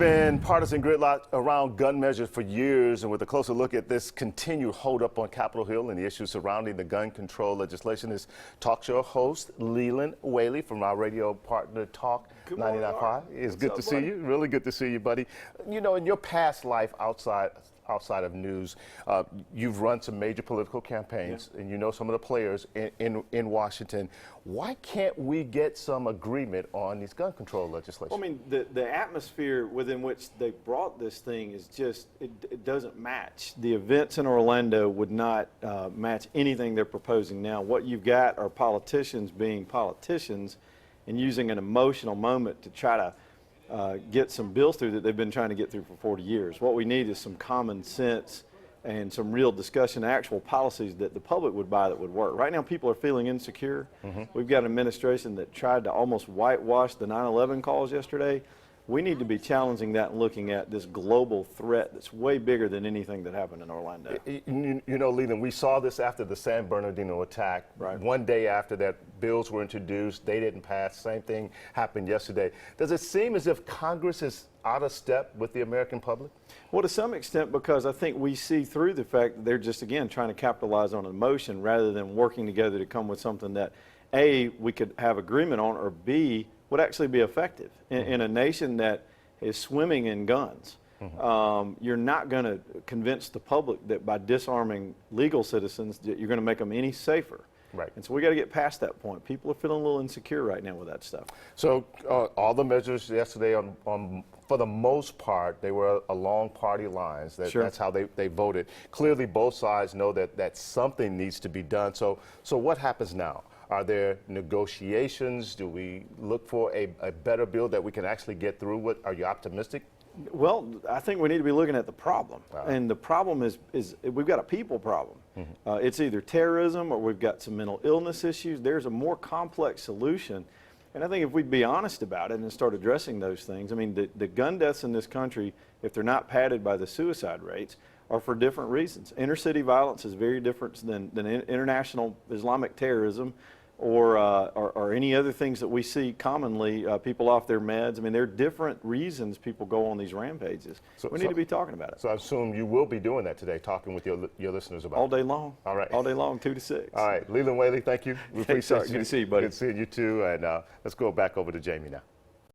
been partisan gridlock around gun measures for years, and with a closer look at this continued holdup on Capitol Hill and the issues surrounding the gun control legislation is talk show host Leland Whaley from our radio partner Talk 99.5. It's good to see you. Really good to see you, buddy. You know, in your past life outside of news, you've run some major political campaigns, and you know some of the players in Washington. Why can't we get some agreement on these gun control legislation? Well, I mean, the atmosphere within which they brought this thing is just, it doesn't match. The events in Orlando would not match anything they're proposing now. What you've got are politicians being politicians and using an emotional moment to try to get some bills through that they've been trying to get through for 40 years. What we need is some common sense and some real discussion, actual policies that the public would buy that would work. Right now, people are feeling insecure. We've got an administration that tried to almost whitewash the 9/11 calls yesterday. We need to be challenging that and looking at this global threat that's way bigger than anything that happened in Orlando. You know, Leland, we saw this after the San Bernardino attack. Right. One day after that, bills were introduced. They didn't pass. Same thing happened yesterday. Does it seem as if Congress is out of step with the American public? Well, to some extent, because I think we see through the fact that they're just, again, trying to capitalize on emotion rather than working together to come with something that, A, we could have agreement on, or B, would actually be effective. In a nation that is swimming in guns, you're not going to convince the public that by disarming legal citizens that you're going to make them any safer. Right. And so we got to get past that point. People are feeling a little insecure right now with that stuff. So all the measures yesterday, for the most part, they were along party lines. That's how they voted. Clearly, both sides know that something needs to be done. So what happens now? Are there negotiations? Do we look for a better bill that we can actually get through with? Are you optimistic? Well, I think we need to be looking at the problem. And the problem is we've got a people problem. It's either terrorism or we've got some mental illness issues. There's a more complex solution. And I think if we'd be honest about it and start addressing those things, I mean, the gun deaths in this country, if they're not padded by the suicide rates, are for different reasons. Inner city violence is very different than international Islamic terrorism or any other things that we see commonly, people off their meds. I mean, there are different reasons people go on these rampages. So we need to be talking about it. So I assume you will be doing that today, talking with your listeners about it. All day long. All right. All day long, 2 to 6. All right. Leland Whaley, thank you. We appreciate you. Good to see you, buddy. Good seeing you too. And let's go back over to Jamie now.